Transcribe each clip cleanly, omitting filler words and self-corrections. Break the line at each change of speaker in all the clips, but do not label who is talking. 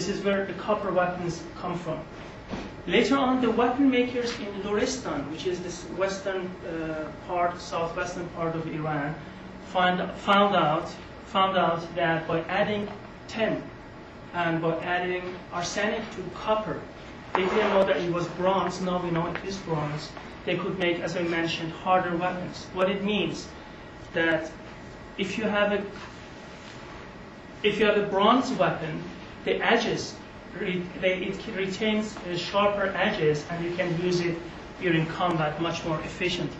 this is where the copper weapons come from. Later on, the weapon makers in Loristan, which is this western part, southwestern part of Iran, found out that by adding tin and by adding arsenic to copper, they didn't know that it was bronze. Now we know it is bronze. They could make, as I mentioned, harder weapons. What it means that if you have a bronze weapon, the edges it retains sharper edges, and you can use it during combat much more efficiently.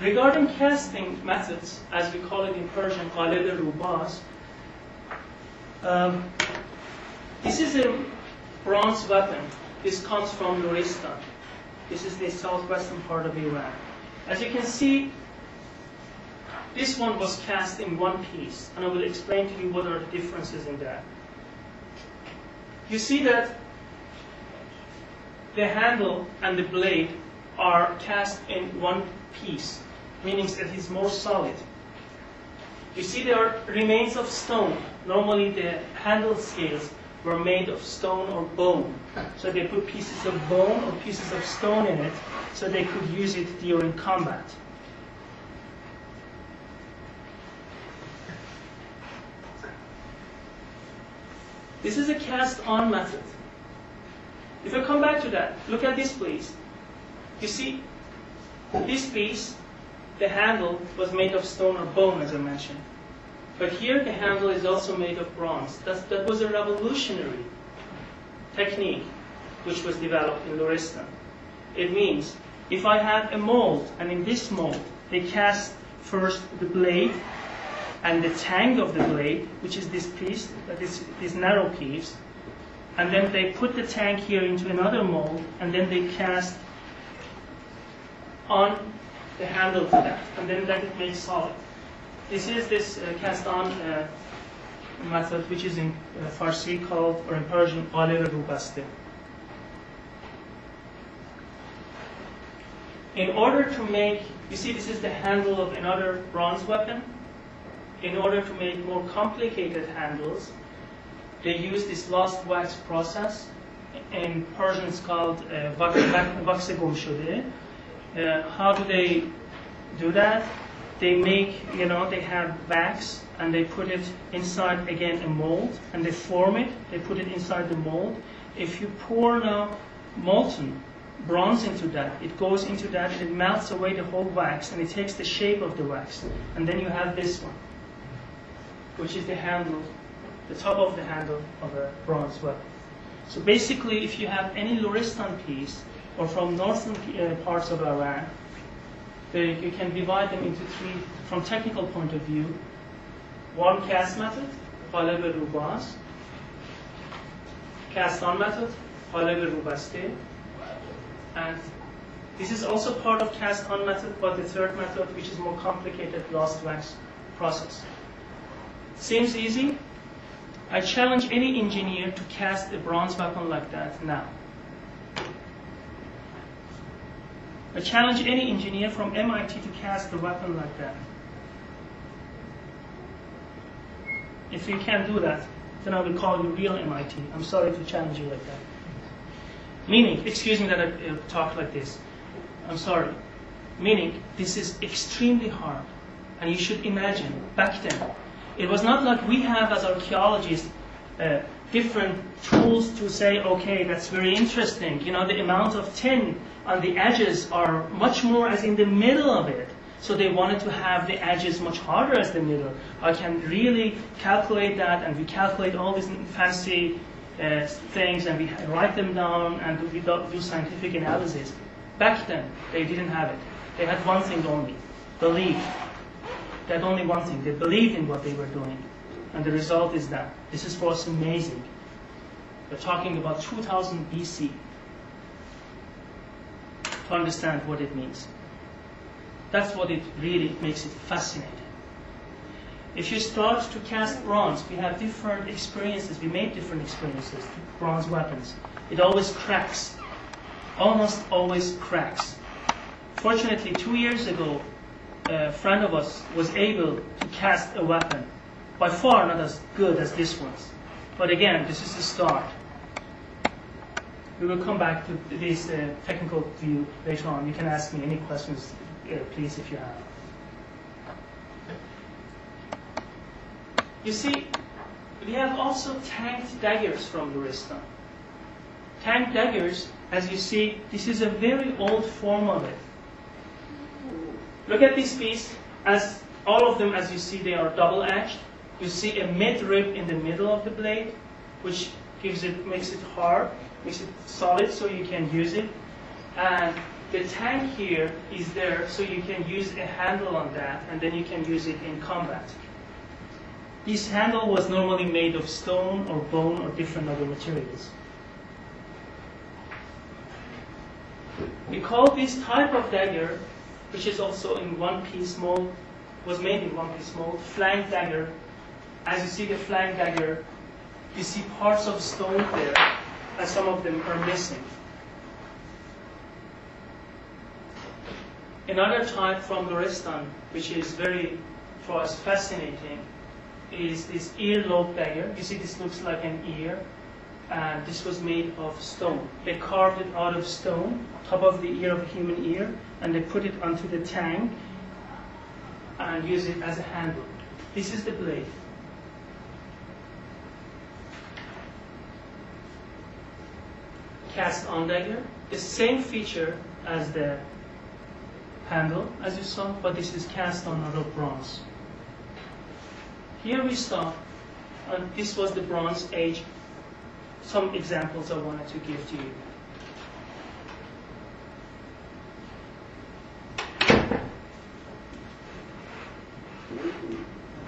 Regarding casting methods, as we call it in Persian, qalib-e-rubaz, this is a bronze weapon. This comes from Loristan. This is the southwestern part of Iran. As you can see, this one was cast in one piece, and I will explain to you what are the differences in that. You see that the handle and the blade are cast in one piece, meaning that it's more solid. You see there are remains of stone. Normally the handle scales were made of stone or bone. So they put pieces of bone or pieces of stone in it so they could use it during combat. This is a cast-on method. If I come back to that, look at this please. You see, this piece, the handle was made of stone or bone, as I mentioned. But here the handle is also made of bronze. That was a revolutionary technique which was developed in Loristan. It means if I have a mold, and in this mold they cast first the blade and the tang of the blade, which is this piece, this narrow piece, and then they put the tang here into another mold, and then they cast on the handle for that, and then let it make solid. This is this cast-on method, which is in Farsi called, or in Persian, qalib-e-rubaste. In order to make, you see this is the handle of another bronze weapon. In order to make more complicated handles, they use this lost wax process. In Persian it's called wax gum shode. How do they do that? They make, they have wax and they put it inside, again, a mold, and they form it, they put it inside the mold. If you pour now molten bronze into that, it goes into that and it melts away the whole wax and it takes the shape of the wax. And then you have this one, which is the handle, the top of the handle of a bronze weapon. So basically, if you have any Loristan piece, or from northern parts of Iran, you can divide them into three, from technical point of view. One cast method, qalib-e-rubaz. Cast-on method, qalib-e-rubaste. And this is also part of cast-on method, but the third method, which is more complicated, lost wax process. Seems easy. I challenge any engineer to cast a bronze weapon like that now. I challenge any engineer from MIT to cast a weapon like that. If you can't do that, then I will call you real MIT. I'm sorry to challenge you like that. Meaning, excuse me that I talk like this. I'm sorry. Meaning, this is extremely hard. And you should imagine, back then, it was not like we have as archaeologists different tools to say, okay, that's very interesting. The amount of tin on the edges are much more as in the middle of it. So they wanted to have the edges much harder as the middle. I can really calculate that, and we calculate all these fancy things, and we write them down, and we do scientific analysis. Back then, they didn't have it. They had one thing only, belief. They had only one thing. They believed in what they were doing. And the result is that. This is for us amazing. We're talking about 2000 BC to understand what it means. That's what it really makes it fascinating. If you start to cast bronze, we have different experiences. We made different experiences with bronze weapons. It always cracks. Almost always cracks. Fortunately, 2 years ago, a friend of us was able to cast a weapon By far not as good as this one's. But again, this is the start. We will come back to this technical view later on. You can ask me any questions, please, if you have. You see, we have also tanked daggers from Luristan. Tanked daggers, as you see, this is a very old form of it. Look at this piece. As all of them, as you see, they are double-edged. You see a mid-rib in the middle of the blade, which makes it hard, makes it solid so you can use it. And the tank here is there so you can use a handle on that, and then you can use it in combat. This handle was normally made of stone or bone or different other materials. We call this type of dagger, which is also in one-piece mold, was made in one-piece mold, flank dagger. As you see the flank dagger, you see parts of stone there, and some of them are missing. Another type from Luristan, which is very, for us, fascinating, is this earlobe dagger. You see this looks like an ear, and this was made of stone. They carved it out of stone, top of the ear of a human ear, and they put it onto the tang and use it as a handle. This is the blade. Cast-on dagger, the same feature as the handle, as you saw, but this is cast on out of bronze. Here we stop, and this was the Bronze Age. Some examples I wanted to give to you.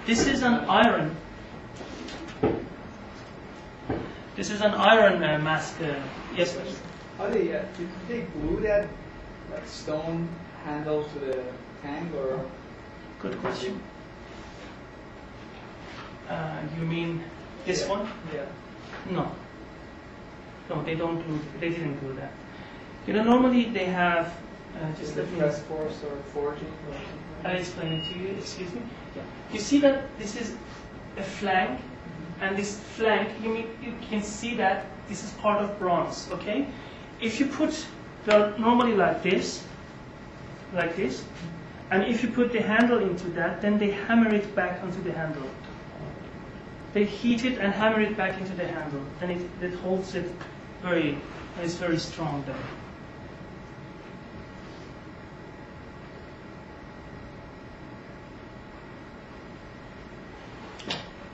This is an iron. This is an iron mask. Yes, please.
How do did they glue that like stone handle to the tank, or?
Good question. You mean this one?
Yeah.
No. No, they don't glue. They didn't glue that. You know, normally they have. Just let me.
Press force or forging or something.
I'll explain it to you. Excuse me. Yeah. You see that this is a flank, and this flank, you can see that this is part of bronze. Okay. If you put normally like this, and if you put the handle into that, then they hammer it back onto the handle. They heat it and hammer it back into the handle, and it holds it it's very strong there.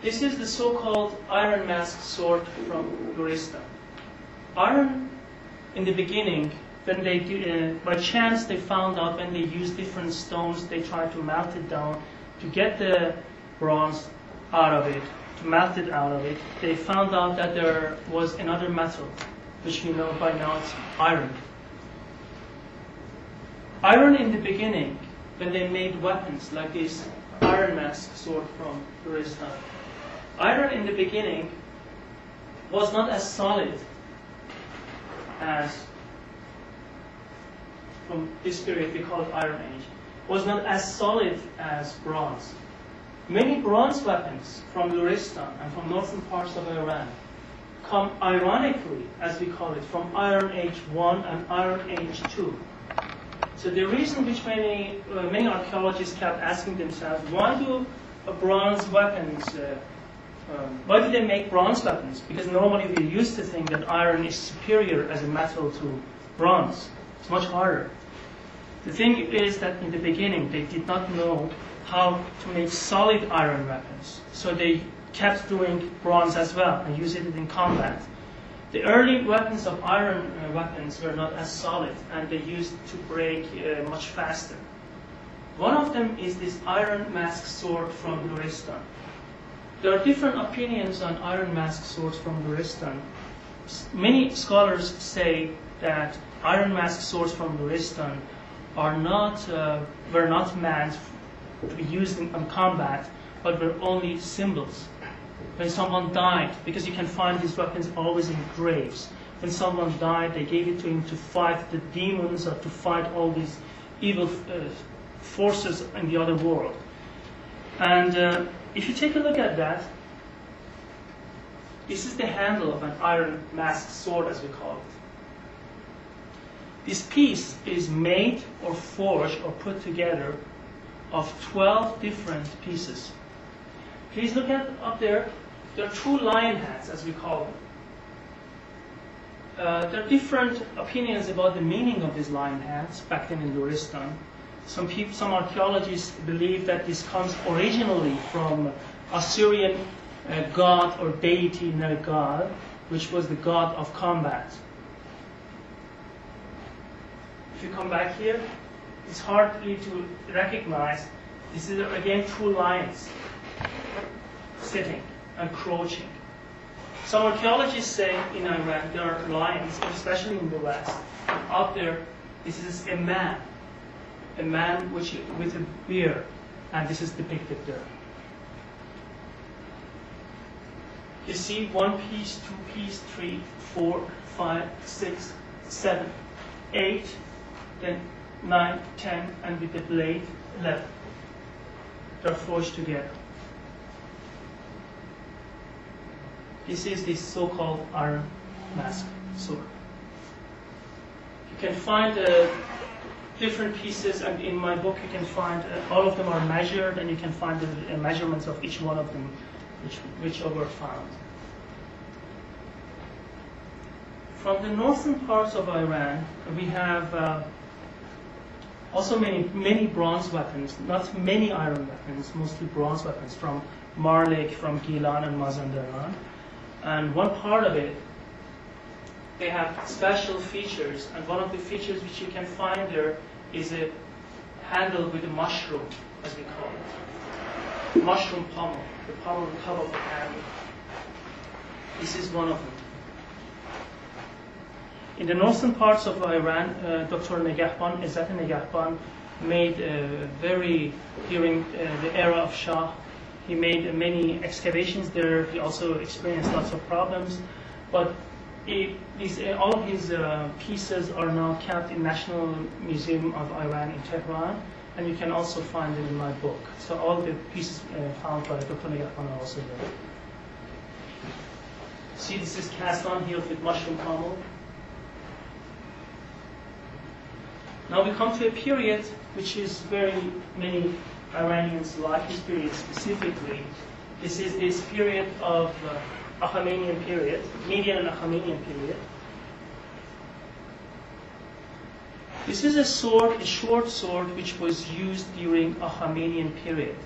This is the so-called iron mask sword from Luristan. Iron, in the beginning, when they by chance they found out when they used different stones, they tried to melt it down to get the bronze out of it. To melt it out of it, they found out that there was another metal, which we know by now it's iron. Iron in the beginning, when they made weapons like this iron mask sword from Luristan, iron in the beginning was not as solid as, from this period we call it Iron Age, was not as solid as bronze. Many bronze weapons from Luristan and from northern parts of Iran come ironically, as we call it, from Iron Age 1 and Iron Age 2. So the reason which many archaeologists kept asking themselves, why do bronze weapons, why do they make bronze weapons? Because normally we used to think that iron is superior as a metal to bronze. It's much harder. The thing is that in the beginning they did not know how to make solid iron weapons. So they kept doing bronze as well and used it in combat. The early weapons of iron weapons were not as solid, and they used to break much faster. One of them is this iron mask sword from Luristan. There are different opinions on iron mask swords from Luristan. Many scholars say that iron mask swords from Luristan were not meant to be used in combat, but were only symbols. When someone died, because you can find these weapons always in graves. When someone died, they gave it to him to fight the demons or to fight all these evil forces in the other world. And If you take a look at that, this is the handle of an iron masked sword, as we call it. This piece is made or forged or put together of 12 different pieces. Please look at up there. There are two lion heads, as we call them. There are different opinions about the meaning of these lion heads back then in Luristan. Some archaeologists believe that this comes originally from Assyrian god or deity Nergal, which was the god of combat. If you come back here, it's hardly to recognize. This is again two lions sitting and crouching. Some archaeologists say in Iran there are lions, especially in the west. Out there, this is a man with a beard, and this is depicted there. You see 1 piece, 2 piece, 3, 4, 5, 6, 7, 8, then 9, 10, and with the blade, 11. They're forged together. This is the so-called iron mask sword. You can find different pieces, and in my book you can find all of them are measured, and you can find the measurements of each one of them, which were found. From the northern parts of Iran, we have also many bronze weapons, not many iron weapons, mostly bronze weapons from Marlik, from Gilan and Mazandaran. And one part of it, they have special features, and one of the features which you can find there is a handle with a mushroom, as we call it. Mushroom pommel, the pommel on top of the handle. This is one of them. In the northern parts of Iran, Dr. Negahban, Izzat Negahban, made during the era of Shah, he made many excavations there. He also experienced lots of problems, but all of his pieces are now kept in National Museum of Iran in Tehran, and you can also find it in my book. So all the pieces found by Dr. Negahban are also there. See, this is cast on here with mushroom pommel. Now we come to a period which is very many Iranians like this period specifically. This is this period of Achaemenian period, Median and Achaemenian period. This is a sword, a short sword, which was used during Achaemenian period.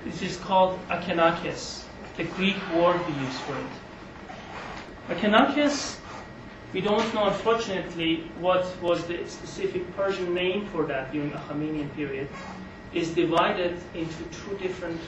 This is called Akenakes, the Greek word we use for it. Akenakes, we don't know, unfortunately, what was the specific Persian name for that during Achaemenian period. Is divided into two different